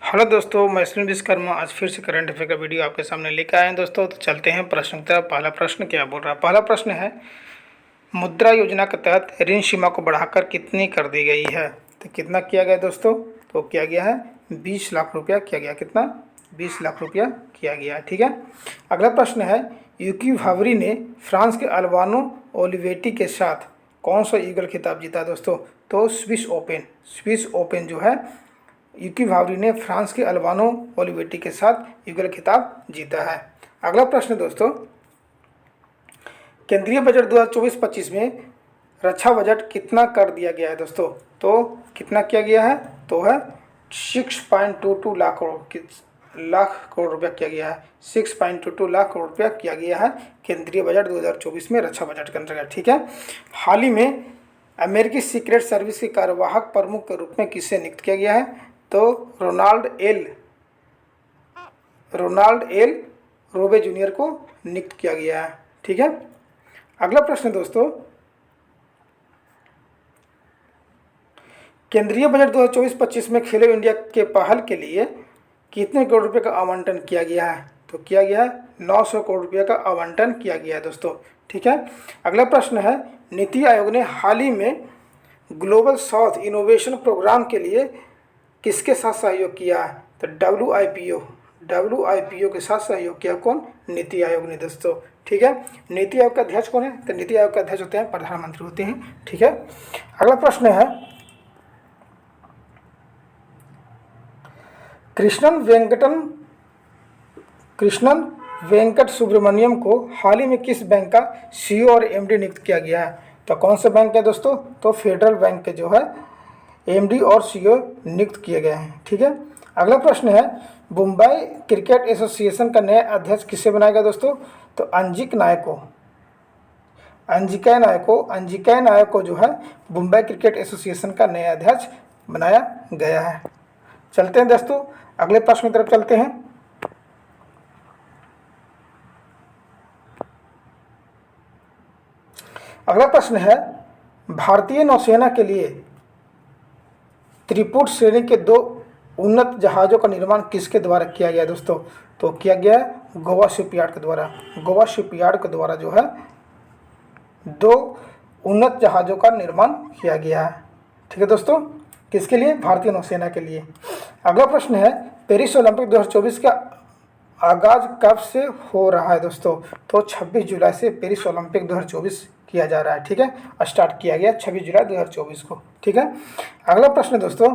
Hello दोस्तों, मैं सुनील विश्वकर्मा आज फिर से करंट अफेयर का वीडियो आपके सामने लेकर आए हैं। दोस्तों तो चलते हैं प्रश्न की तरफ। पहला प्रश्न क्या बोल रहा है? पहला प्रश्न है, मुद्रा योजना के तहत ऋण सीमा को बढ़ाकर कितनी कर दी गई है? तो कितना किया गया दोस्तों? तो किया गया है 20 लाख रुपया किया गया। कितना? 20 लाख रुपया किया गया। ठीक है। अगला प्रश्न है, यूकी भावरी ने फ्रांस के अल्वानो ओलिवेटी के साथ कौन सा ईगल खिताब जीता दोस्तों? तो स्विस ओपन जो है, यूकी भावरी ने फ्रांस के अल्वानो ओलिवेटी के साथ ईगल खिताब जीता है। अगला प्रश्न दोस्तों, केंद्रीय बजट 2024-25 में रक्षा बजट कितना कर दिया गया है दोस्तों? तो कितना किया गया है? तो है 6.22 लाख करोड़ रुपया किया गया है। 6.22 लाख करोड़ रुपया किया गया है केंद्रीय बजट 2024 में रक्षा बजट के अंतर्गत। ठीक है। हाल ही में अमेरिकी सीक्रेट सर्विस के कार्यवाहक प्रमुख के रूप में किसे नियुक्त किया गया है? तो रोनाल्ड एल रोबे जूनियर को नियुक्त किया गया है। ठीक है। अगला प्रश्न दोस्तों, केंद्रीय बजट 2024-25 में खेलो इंडिया के पहल के लिए कितने करोड़ रुपए का आवंटन किया गया है? तो किया गया है 900 करोड़ रुपये का आवंटन किया गया है दोस्तों। ठीक है। अगला प्रश्न है, नीति आयोग ने हाल ही में ग्लोबल साउथ इनोवेशन प्रोग्राम के लिए किसके साथ सहयोग किया है? तो WIPO के साथ सहयोग किया। कौन? नीति आयोग ने दोस्तों। ठीक है। नीति आयोग का अध्यक्ष कौन है? तो नीति आयोग का अध्यक्ष होते हैं प्रधानमंत्री होते हैं। ठीक है। अगला प्रश्न है, कृष्णन वेंकट सुब्रमण्यम को हाल ही में किस बैंक का CEO और MD नियुक्त किया गया है? तो कौन सा बैंक है दोस्तों? तो फेडरल बैंक के जो है MD और CEO नियुक्त किए गए हैं। ठीक है। अगला प्रश्न है, मुंबई क्रिकेट एसोसिएशन का नया अध्यक्ष किसे बनाया गया दोस्तों? तो अंजिका नायक को जो है मुंबई क्रिकेट एसोसिएशन का नया अध्यक्ष बनाया गया है। चलते हैं दोस्तों अगले प्रश्न की तरफ चलते हैं। अगला प्रश्न है, भारतीय नौसेना के लिए त्रिपुट श्रेणी के 2 उन्नत जहाज़ों का निर्माण किसके द्वारा किया गया दोस्तों? तो किया गया गोवा शिपयार्ड के द्वारा जो है 2 उन्नत जहाज़ों का निर्माण किया गया है। ठीक है दोस्तों। किसके लिए? भारतीय नौसेना के लिए। अगला प्रश्न है, पेरिस ओलंपिक 2024 का आगाज कब से हो रहा है दोस्तों? तो 26 जुलाई से पेरिस ओलंपिक 2024 किया जा रहा है। ठीक है। स्टार्ट किया गया 26 जुलाई 2024 को। ठीक है। अगला प्रश्न दोस्तों,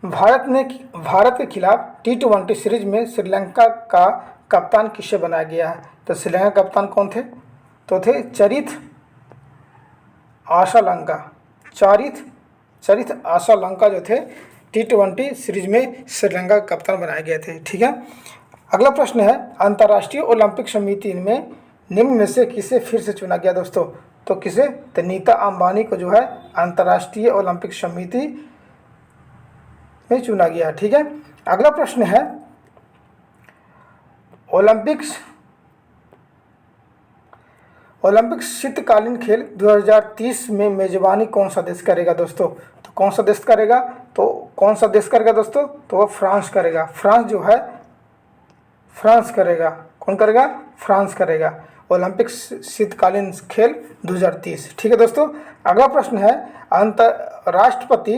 भारत के खिलाफ T20 सीरीज में श्रीलंका का कप्तान किसे बनाया गया है? तो श्रीलंका का कप्तान कौन थे? तो थे चरित आशालंका जो थे T20 सीरीज में श्रीलंका का कप्तान बनाए गए थे। ठीक है। अगला प्रश्न है, अंतर्राष्ट्रीय ओलंपिक समिति में निम्न में से किसे फिर से चुना गया दोस्तों? तो किसे? तो नीता अंबानी को जो है अंतर्राष्ट्रीय ओलंपिक समिति में चुना गया। ठीक है। अगला प्रश्न है, ओलंपिक शीतकालीन खेल 2030 में मेजबानी कौन सा देश करेगा दोस्तों? तो कौन सा देश करेगा? दोस्तों? तो वो फ्रांस करेगा। फ्रांस करेगा। कौन करेगा? फ्रांस करेगा ओलंपिक शीतकालीन खेल 2030। ठीक है दोस्तों। अगला प्रश्न है, राष्ट्रपति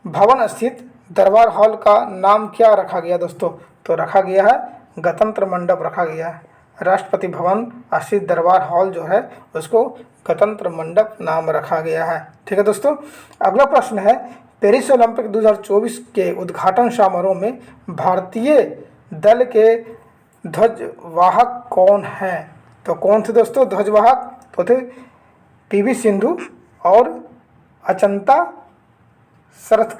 भवन स्थित दरबार हॉल का नाम क्या रखा गया दोस्तों? तो रखा गया है गणतंत्र मंडप रखा गया है। राष्ट्रपति भवन स्थित दरबार हॉल जो है उसको गणतंत्र मंडप नाम रखा गया है। ठीक है दोस्तों। अगला प्रश्न है, पेरिस ओलंपिक 2024 के उद्घाटन समारोह में भारतीय दल के ध्वजवाहक कौन हैं? तो कौन थे दोस्तों ध्वजवाहक? तो थे PV सिंधु और अचंता शरथ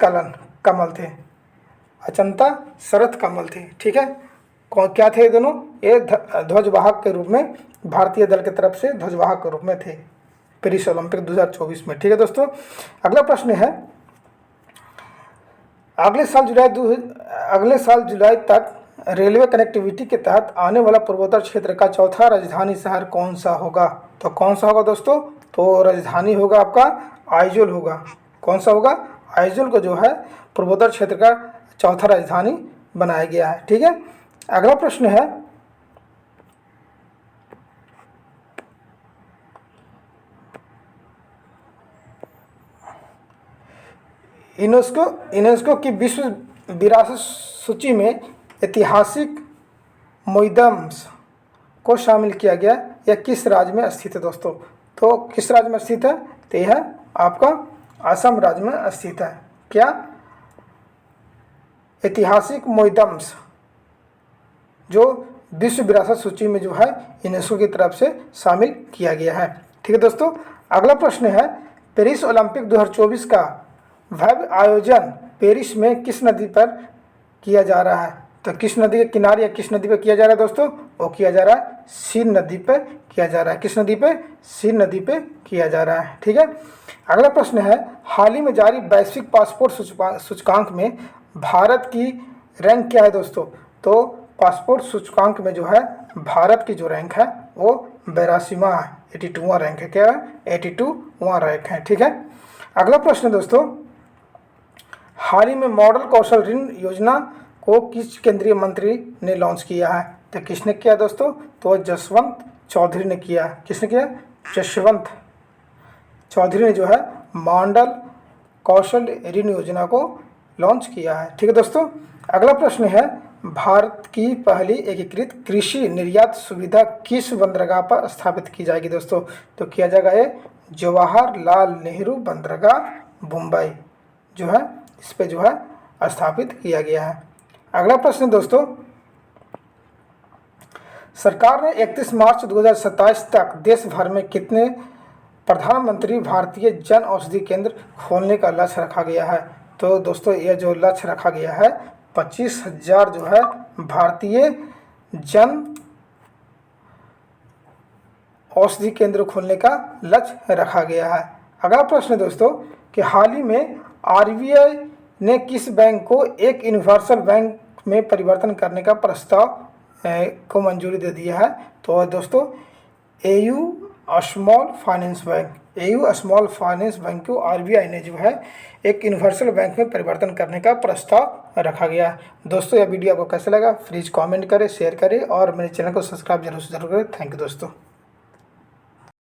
कमल थे। ठीक है। क्या थे दोनों? ये ध्वजवाहक के रूप में भारतीय दल की तरफ से ध्वजवाहक के रूप में थे पेरिस ओलंपिक 2024 में। ठीक है दोस्तों। अगला प्रश्न है, अगले साल जुलाई तक रेलवे कनेक्टिविटी के तहत आने वाला पूर्वोत्तर क्षेत्र का चौथा राजधानी शहर कौन सा होगा? तो कौन सा होगा दोस्तों? तो राजधानी होगा आपका आइजोल होगा। कौन सा होगा? आइजोल को जो है पूर्वोत्तर क्षेत्र का चौथा राजधानी बनाया गया है। ठीक है, अगला प्रश्न है यूनेस्को की विश्व विरासत सूची में ऐतिहासिक म्यूजियम्स को शामिल किया गया। यह किस राज्य में स्थित है दोस्तों? तो किस राज्य में स्थित है? तो यह आपका असम राज्य में स्थित है। क्या? ऐतिहासिक म्यूजियम्स जो विश्व विरासत सूची में जो है यूनेस्को की तरफ से शामिल किया गया है। ठीक है दोस्तों, अगला प्रश्न है पेरिस ओलंपिक 2024 का भव्य आयोजन पेरिस में किस नदी पर किया जा रहा है? तो किस नदी के किनारे या किस नदी पर किया जा रहा है दोस्तों? वो किया जा रहा है सीन नदी पर किया जा रहा है। किस नदी पे? सीन नदी पे किया जा रहा है। ठीक है, अगला प्रश्न है हाल ही में जारी वैश्विक पासपोर्ट सूचकांक में भारत की रैंक क्या है दोस्तों? तो पासपोर्ट सूचकांक में जो है भारत की जो रैंक है वो 82वां है, 82वां रैंक है। क्या है? 82वां रैंक है। ठीक है, अगला प्रश्न दोस्तों हाल ही में मॉडल कौशल ऋण योजना को किस केंद्रीय मंत्री ने लॉन्च किया है? तो किसने किया दोस्तों? तो जसवंत चौधरी ने किया। किसने किया? जसवंत चौधरी ने जो है मॉडल कौशल ऋण योजना को लॉन्च किया है। ठीक है दोस्तों, अगला प्रश्न है भारत की पहली एकीकृत कृषि निर्यात सुविधा किस बंदरगाह पर स्थापित की जाएगी दोस्तों? तो किया जाएगा ये जवाहरलाल नेहरू बंदरगाह मुंबई जो है इस पे जो है स्थापित किया गया है। अगला प्रश्न दोस्तों सरकार ने 31 मार्च 2027 तक देश भर में कितने प्रधानमंत्री भारतीय जन औषधि केंद्र खोलने का लक्ष्य रखा गया है? तो दोस्तों यह जो लक्ष्य रखा गया है 25,000 जो है भारतीय जन औषधि केंद्र खोलने का लक्ष्य रखा गया है। अगला प्रश्न दोस्तों कि हाल ही में आरबीआई ने किस बैंक को एक यूनिवर्सल बैंक में परिवर्तन करने का प्रस्ताव को मंजूरी दे दिया है? तो दोस्तों AU small finance bank, AU small finance bank को आरबीआई ने जो है एक यूनिवर्सल बैंक में परिवर्तन करने का प्रस्ताव रखा गया है। दोस्तों यह वीडियो आपको कैसा लगा प्लीज़ कमेंट करें, शेयर करें और मेरे चैनल को सब्सक्राइब जरूर करें। थैंक यू दोस्तों।